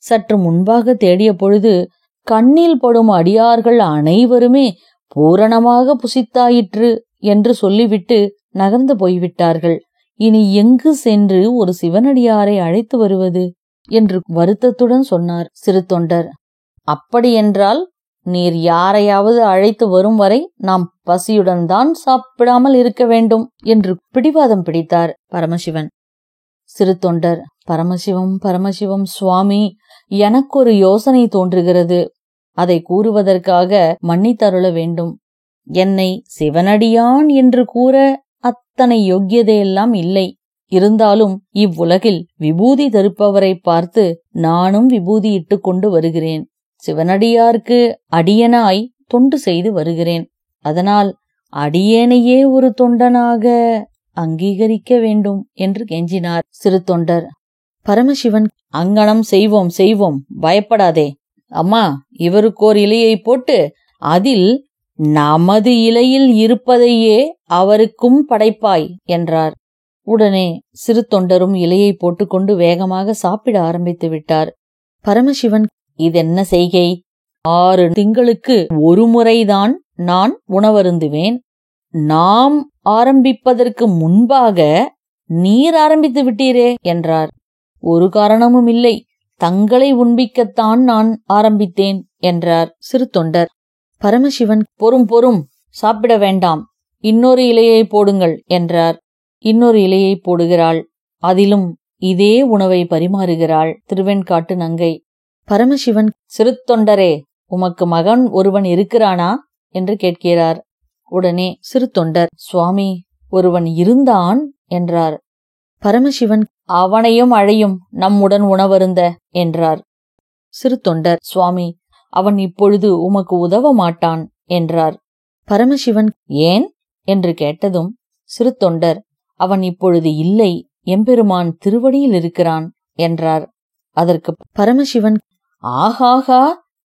சற்று முன்பாக தேடிய பொழுது கண்ணில் படும் அடியார்கள் அனைவருமே பூரணமாக புசித்தாயிற்று என்று சொல்லிவிட்டு நகர்ந்து போய்விட்டார்கள். இனி எங்கு சென்று ஒரு சிவனடியாரை அழைத்து வருவது என்று வருத்தத்துடன் சொன்னார் சிறு தொண்டர். அப்படியென்றால் நீர் யாரையாவது அழைத்து வரும் வரை நாம் பசியுடன் தான் சாப்பிடாமல் இருக்க வேண்டும் என்று பிடிவாதம் பிடித்தார் பரமசிவன். சிறு தொண்டர், பரமசிவம் பரமசிவம் சுவாமி, எனக்கொரு யோசனை தோன்றுகிறது. அதை கூறுவதற்காக மன்னித்தருள வேண்டும். என்னை சிவனடியான் என்று கூற அத்தனை யோக்கியதையெல்லாம் இல்லை. இருந்தாலும் இவ்வுலகில் விபூதி தருப்பவரை பார்த்து நானும் விபூதி இட்டு கொண்டு வருகிறேன். சிவனடியார்க்கு அடியனாய் தொண்டு செய்து வருகிறேன். அதனால் அடியேனையே ஒரு தொண்டனாக அங்கீகரிக்க வேண்டும் என்று கெஞ்சினார் சிறு தொண்டர். பரமசிவன், அங்கனம் செய்வோம் செய்வோம், பயப்படாதே. அம்மா, இவருக்கோர் இலையை போட்டு அதில் நமது இலையில் இருப்பதையே அவருக்கும் படைப்பாய் என்றார். உடனே சிறு தொண்டரும் இலையை போட்டுக்கொண்டு வேகமாக சாப்பிட ஆரம்பித்து விட்டார். பரமசிவன், இதென்ன செய்கை? 6 திங்களுக்கு ஒரு முறைதான் நான் உணவருந்துவேன். நாம் ஆரம்பிப்பதற்கு முன்பாக நீர் ஆரம்பித்து விட்டீரே என்றார். ஒரு காரணமும் இல்லை, தங்களை உண்பிக்கத்தான் நான் ஆரம்பித்தேன் என்றார் சிறு தொண்டர். பரமசிவன், பொறும் சாப்பிட வேண்டாம், இன்னொரு இலையை போடுங்கள் என்றார். இன்னொரு இலையை போடுகிறாள். அதிலும் இதே உணவை பரிமாறுகிறாள் திருவெண்காட்டு நங்கை. பரமசிவன், சிறு தொண்டரே, உமக்கு மகன் ஒருவன் இருக்கிறானா என்று கேட்கிறார். உடனே சிறு தொண்டர், சுவாமி, ஒருவன் இருந்தான் என்றார். பரமசிவன், அவனையும் அழையும், நம்முடன் உணவருந்த என்றார். சிறு தொண்டர், சுவாமி, அவன் இப்பொழுது உமக்கு உதவ மாட்டான் என்றார். பரமசிவன், ஏன் என்று கேட்டதும் சிறு தொண்டர், அவன் இப்பொழுது இல்லை, எம்பெருமான் திருவடியில் இருக்கிறான் என்றார். அதற்கு பரமசிவன், ஆஹாஹா,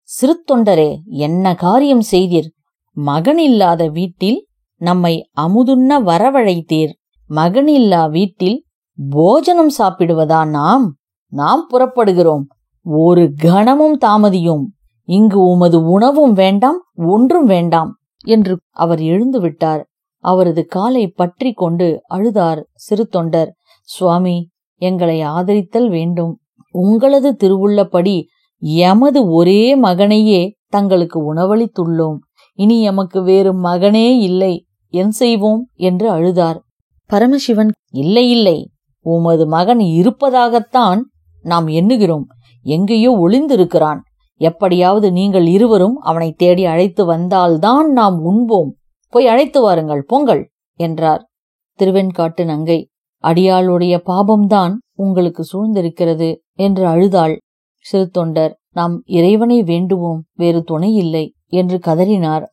சிறு தொண்டரே, என்ன காரியம் செய்தீர்! மகனில்லாத வீட்டில் நம்மை அமுதுண்ண வரவழைத்தீர். மகனில்லா வீட்டில் போஜனம் சாப்பிடுவதா நாம் புறப்படுகிறோம். ஒரு கணமும் தாமதியும். இங்கு உமது உணவும் வேண்டாம், ஒன்றும் வேண்டாம் என்று அவர் எழுந்து விட்டார். அவரது காலை பற்றி கொண்டு அழுதார் சிறு தொண்டர். சுவாமி, எங்களை ஆதரித்தல் வேண்டும். உங்களது திருவுள்ளப்படி எமது ஒரே மகனையே தங்களுக்கு உணவளித்துள்ளோம். இனி எமக்கு வேறு மகனே இல்லை, என் செய்வோம் என்று அழுதார். பரமசிவன், இல்லை, உமது மகன் இருப்பதாகத்தான் நாம் எண்ணுகிறோம். எங்கேயோ ஒளிந்திருக்கிறான். எப்படியாவது நீங்கள் இருவரும் அவனை தேடி அழைத்து வந்தால்தான் நாம் உண்போம். போய் அழைத்து வாருங்கள், பொங்கல் என்றார். திருவெண்காட்டு நங்கை, அடியாளுடைய பாபம்தான் உங்களுக்கு சூழ்ந்திருக்கிறது என்று அழுதாள். சிறு தொண்டர், நாம் இறைவனை வேண்டுவோம், வேறு துணை இல்லை என்று கதறினார்.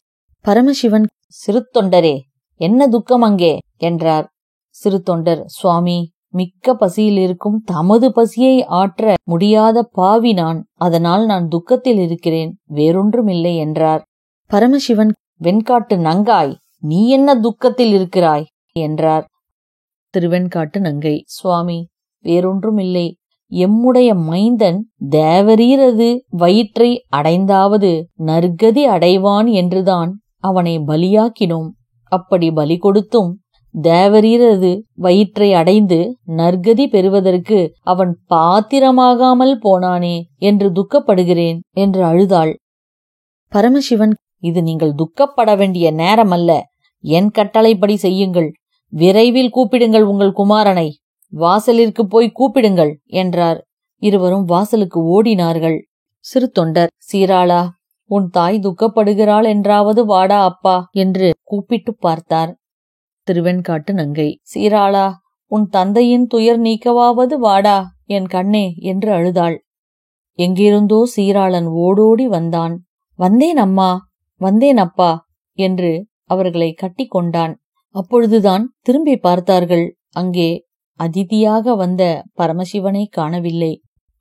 பரமசிவன், சிறு தொண்டரே, என்ன துக்கம் அங்கே என்றார். சிறு தொண்டர், சுவாமி, மிக்க பசியில் இருக்கும் தமது பசியை ஆற்ற முடியாத பாவி நான். அதனால் நான் துக்கத்தில் இருக்கிறேன், வேறொன்றுமில்லை என்றார். பரமசிவன், வெண்காட்டு நங்காய், நீ என்ன துக்கத்தில் இருக்கிறாய் என்றார். திருவெண்காட்டு நங்கை, சுவாமி, வேறொன்றுமில்லை. எம்முடைய மைந்தன் தேவரீரது வயிற்றை அடைந்தாவது நற்கதி அடைவான் என்றுதான் அவனை பலியாக்கினோம். அப்படி பலி கொடுத்தும் தேவரீரது வயிற்றை அடைந்து நற்கதி பெறுவதற்கு அவன் பாத்திரமாகாமல் போனானே என்று துக்கப்படுகிறேன் என்று அழுதாள். பரமசிவன், இது நீங்கள் துக்கப்பட வேண்டிய நேரமல்ல. என் கட்டளைப்படி செய்யுங்கள். விரைவில் கூப்பிடுங்கள் உங்கள் குமாரனை. வாசலிற்கு போய் கூப்பிடுங்கள் என்றார். இருவரும் வாசலுக்கு ஓடினார்கள். சிறு தொண்டர், சீராளா, உன் தாய் துக்கப்படுகிறாள் என்றாவது வாடா அப்பா என்று கூப்பிட்டு பார்த்தார். திருவெண்காட்டு நங்கை, சீராளா, உன் தந்தையின் துயர் நீக்கவாவது வாடா என் கண்ணே என்று அழுதாள். எங்கிருந்தோ சீராளன் ஓடோடி வந்தான். வந்தேன் அம்மா, வந்தேன் அப்பா என்று அவர்களை கட்டி கொண்டான். அப்பொழுதுதான் திரும்பி பார்த்தார்கள். அங்கே அதிதியாக வந்த பரமசிவனை காணவில்லை.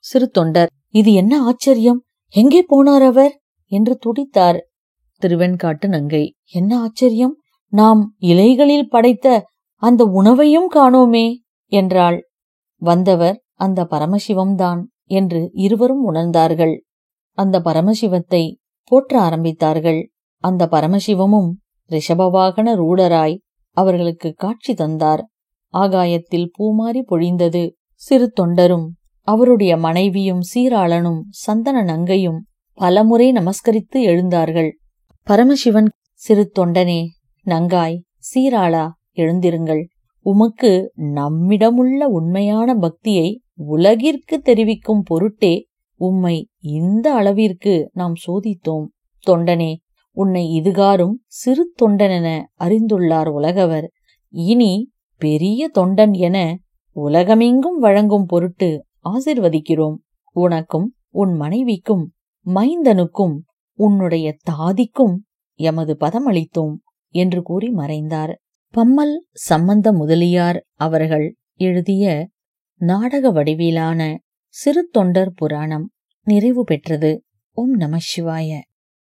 சிறு தொண்டர், இது என்ன ஆச்சரியம்! எங்கே போனார் அவர் என்று துடித்தார் திருவெண்காட்டு நங்கை. என்ன ஆச்சரியம், நாம் இலைகளில் படைத்த அந்த உணவையும் காணோமே என்றாள். வந்தவர் அந்த பரமசிவம்தான் என்று இருவரும் உணர்ந்தார்கள். அந்த பரமசிவத்தை போற்ற ஆரம்பித்தார்கள். அந்த பரமசிவமும் ரிஷபவாகன ரூடராய் அவர்களுக்கு காட்சி தந்தார். ஆகாயத்தில் பூமாரி பொழிந்தது. சிறு தொண்டரும் அவருடைய மனைவியும் சீராளனும் சந்தன நங்கையும் பலமுறை நமஸ்கரித்து எழுந்தார்கள். பரமசிவன், சிறு தொண்டனே, நங்காய், சீராளா, எழுந்திருங்கள். உமக்கு நம்மிடமுள்ள உண்மையான பக்தியை உலகிற்கு தெரிவிக்கும் பொருட்டே உம்மை இந்த அளவிற்கு நாம் சோதித்தோம். தொண்டனே, உன்னை இதுகாரும் சிறு தொண்டனென அறிந்துள்ளார் உலகவர். இனி பெரிய தொண்டன் என உலகமெங்கும் வழங்கும் பொருட்டு ஆசிர்வதிக்கிறோம். உனக்கும் உன் மனைவிக்கும் மைந்தனுக்கும் உன்னுடைய தாதிக்கும் எமது பதமளித்தோம் என்று கூறி மறைந்தார். பம்மல் சம்பந்த முதலியார் அவர்கள் எழுதிய நாடக வடிவிலான சிறு தொண்டர் புராணம் நிறைவு பெற்றது. ஓம் நம சிவாய.